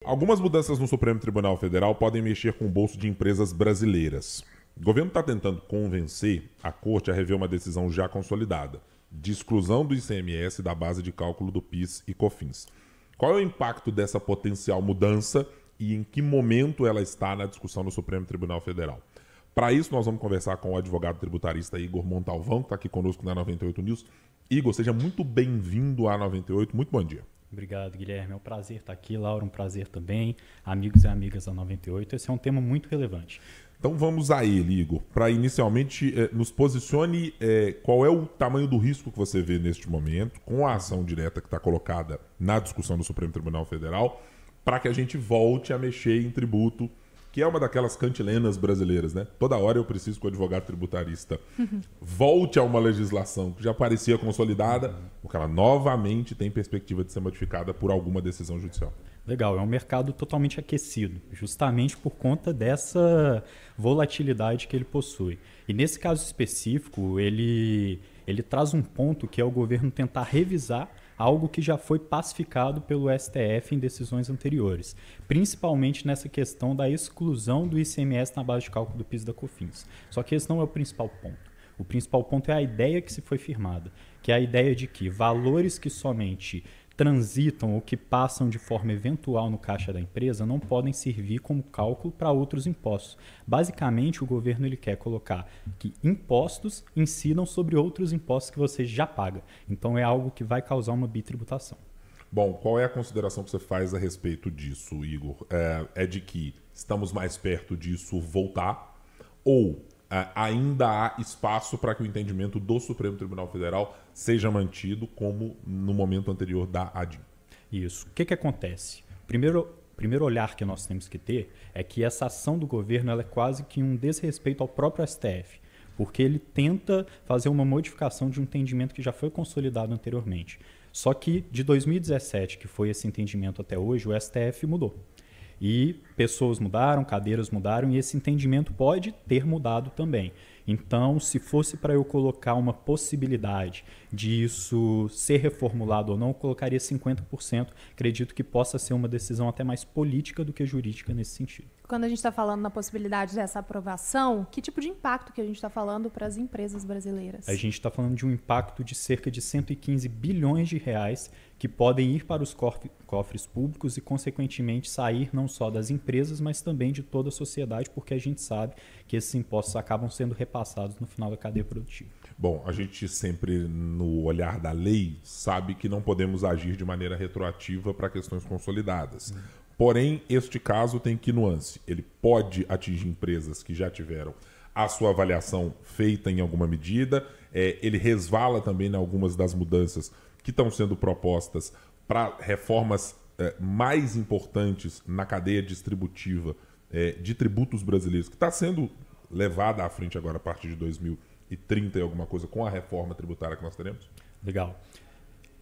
Algumas mudanças no Supremo Tribunal Federal podem mexer com o bolso de empresas brasileiras. O governo está tentando convencer a Corte a rever uma decisão já consolidada, de exclusão do ICMS da base de cálculo do PIS e COFINS. Qual é o impacto dessa potencial mudança e em que momento ela está na discussão no Supremo Tribunal Federal? Para isso, nós vamos conversar com o advogado tributarista Igor Montalvão, que está aqui conosco na 98 News. Igor, seja muito bem-vindo à 98. Muito bom dia. Obrigado, Guilherme. É um prazer estar aqui. Laura, um prazer também. Amigos e amigas da 98. Esse é um tema muito relevante. Então vamos a ele, Igor. Para inicialmente nos posicione qual é o tamanho do risco que você vê neste momento, com a ação direta que está colocada na discussão do Supremo Tribunal Federal, para que a gente volte a mexer em tributo, que é uma daquelas cantilenas brasileiras, né? Toda hora eu preciso que o advogado tributarista volte a uma legislação que já parecia consolidada, porque ela novamente tem perspectiva de ser modificada por alguma decisão judicial. Legal, é um mercado totalmente aquecido, justamente por conta dessa volatilidade que ele possui. E nesse caso específico, ele traz um ponto que é o governo tentar revisar algo que já foi pacificado pelo STF em decisões anteriores, principalmente nessa questão da exclusão do ICMS na base de cálculo do PIS e da COFINS. Só que esse não é o principal ponto. O principal ponto é a ideia que se foi firmada, que é a ideia de que valores que somente transitam ou que passam de forma eventual no caixa da empresa não podem servir como cálculo para outros impostos. Basicamente, o governo ele quer colocar que impostos incidam sobre outros impostos que você já paga. Então, é algo que vai causar uma bitributação. Bom, qual é a consideração que você faz a respeito disso, Igor? É de que estamos mais perto disso voltar ou ainda há espaço para que o entendimento do Supremo Tribunal Federal seja mantido como no momento anterior da ADIM? Isso. O que acontece? Primeiro olhar que nós temos que ter é que essa ação do governo ela é quase que um desrespeito ao próprio STF, porque ele tenta fazer uma modificação de um entendimento que já foi consolidado anteriormente. Só que de 2017, que foi esse entendimento até hoje, o STF mudou. E pessoas mudaram, cadeiras mudaram, e esse entendimento pode ter mudado também. Então, se fosse para eu colocar uma possibilidade de isso ser reformulado ou não, eu colocaria 50%. Acredito que possa ser uma decisão até mais política do que jurídica nesse sentido. Quando a gente está falando na possibilidade dessa aprovação, que tipo de impacto que a gente está falando para as empresas brasileiras? A gente está falando de um impacto de cerca de 115 bilhões de reais que podem ir para os cofres públicos e, consequentemente, sair não só das empresas, mas também de toda a sociedade, porque a gente sabe que esses impostos acabam sendo repassados no final da cadeia produtiva. Bom, a gente sempre, no olhar da lei, sabe que não podemos agir de maneira retroativa para questões consolidadas. Porém, este caso tem que nuance. Ele pode atingir empresas que já tiveram a sua avaliação feita em alguma medida. Ele resvala também em algumas das mudanças que estão sendo propostas para reformas mais importantes na cadeia distributiva de tributos brasileiros, que está sendo levada à frente agora a partir de 2030 e alguma coisa com a reforma tributária que nós teremos? Legal.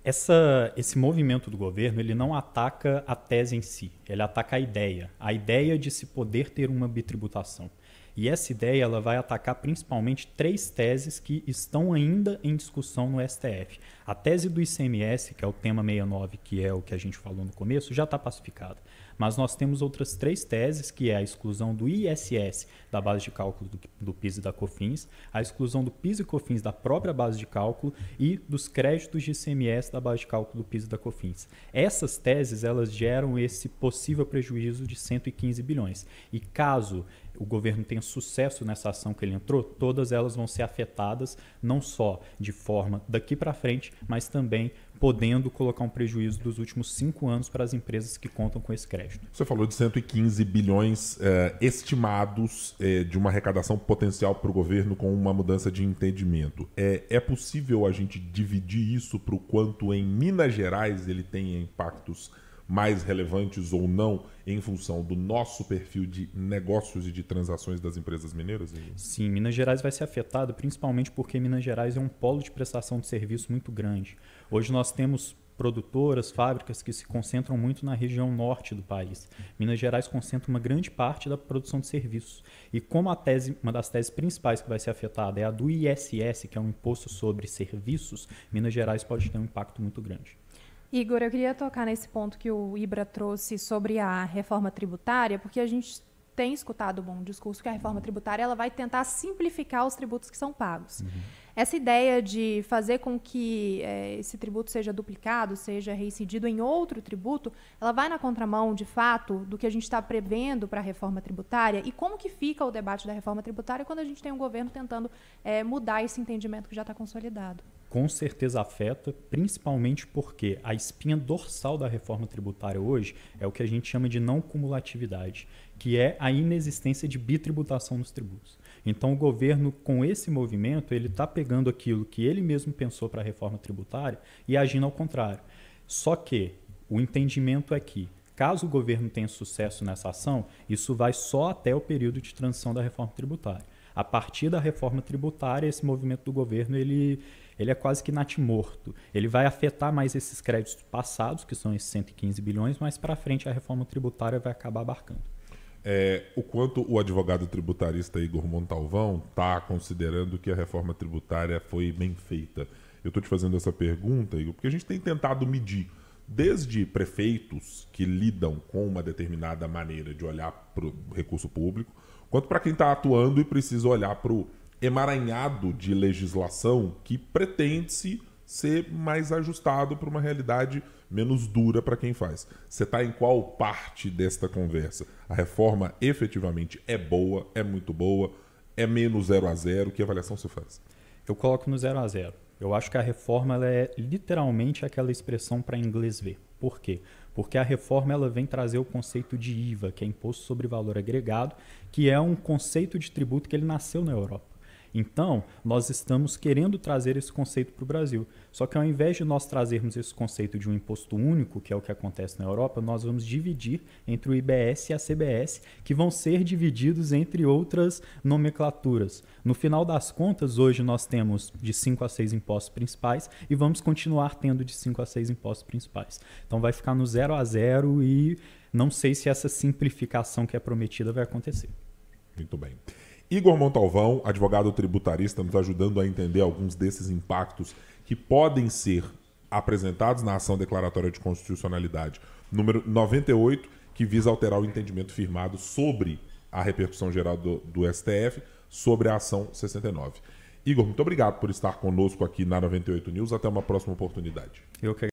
Esse movimento do governo ele não ataca a tese em si, ele ataca a ideia de se poder ter uma bitributação. E essa ideia ela vai atacar principalmente três teses que estão ainda em discussão no STF. A tese do ICMS, que é o tema 69, que é o que a gente falou no começo, já está pacificada. Mas nós temos outras três teses, que é a exclusão do ISS da base de cálculo do PIS e da COFINS, a exclusão do PIS e COFINS da própria base de cálculo e dos créditos de ICMS da base de cálculo do PIS e da COFINS. Essas teses elas geram esse possível prejuízo de 115 bilhões. E caso o governo tenha sucesso nessa ação que ele entrou, todas elas vão ser afetadas, não só de forma daqui para frente, mas também podendo colocar um prejuízo dos últimos 5 anos para as empresas que contam com esse crédito. Você falou de 115 bilhões estimados de uma arrecadação potencial para o governo com uma mudança de entendimento. É possível a gente dividir isso para o quanto em Minas Gerais ele tem impactos mais relevantes ou não em função do nosso perfil de negócios e de transações das empresas mineiras? Sim, Minas Gerais vai ser afetado principalmente porque Minas Gerais é um polo de prestação de serviço muito grande. Hoje nós temos produtoras, fábricas que se concentram muito na região norte do país. Minas Gerais concentra uma grande parte da produção de serviços. E como uma das teses principais que vai ser afetada é a do ISS, que é um imposto sobre serviços, Minas Gerais pode ter um impacto muito grande. Igor, eu queria tocar nesse ponto que o Ibra trouxe sobre a reforma tributária, porque a gente tem escutado um discurso que a reforma tributária ela vai tentar simplificar os tributos que são pagos. Essa ideia de fazer com que esse tributo seja duplicado, seja reincidido em outro tributo, ela vai na contramão, de fato, do que a gente está prevendo para a reforma tributária? E como que fica o debate da reforma tributária quando a gente tem um governo tentando mudar esse entendimento que já está consolidado? Com certeza afeta, principalmente porque a espinha dorsal da reforma tributária hoje é o que a gente chama de não cumulatividade, que é a inexistência de bitributação nos tributos. Então, o governo, com esse movimento, ele está pegando aquilo que ele mesmo pensou para a reforma tributária e agindo ao contrário. Só que o entendimento é que, caso o governo tenha sucesso nessa ação, isso vai só até o período de transição da reforma tributária. A partir da reforma tributária, esse movimento do governo ele é quase que natimorto. Ele vai afetar mais esses créditos passados, que são esses 115 bilhões, mas para frente a reforma tributária vai acabar abarcando. O quanto o advogado tributarista Igor Montalvão está considerando que a reforma tributária foi bem feita? Eu estou te fazendo essa pergunta, Igor, porque a gente tem tentado medir, desde prefeitos que lidam com uma determinada maneira de olhar para o recurso público, quanto para quem está atuando e precisa olhar para o emaranhado de legislação que pretende-se ser mais ajustado para uma realidade menos dura para quem faz. Você está em qual parte desta conversa? A reforma efetivamente é boa, é muito boa, é menos 0 a 0? Que avaliação você faz? Eu coloco no 0 a 0. Eu acho que a reforma ela é literalmente aquela expressão para inglês ver. Por quê? Porque a reforma ela vem trazer o conceito de IVA, que é Imposto sobre Valor Agregado, que é um conceito de tributo que ele nasceu na Europa. Então, nós estamos querendo trazer esse conceito para o Brasil. Só que ao invés de nós trazermos esse conceito de um imposto único, que é o que acontece na Europa, nós vamos dividir entre o IBS e a CBS, que vão ser divididos entre outras nomenclaturas. No final das contas, hoje nós temos de 5 a 6 impostos principais e vamos continuar tendo de 5 a 6 impostos principais. Então vai ficar no 0 a 0 e não sei se essa simplificação que é prometida vai acontecer. Muito bem. Igor Montalvão, advogado tributarista, nos ajudando a entender alguns desses impactos que podem ser apresentados na ação declaratória de constitucionalidade número 98, que visa alterar o entendimento firmado sobre a repercussão geral do STF sobre a ação 69. Igor, muito obrigado por estar conosco aqui na 98 News. Até uma próxima oportunidade. Eu que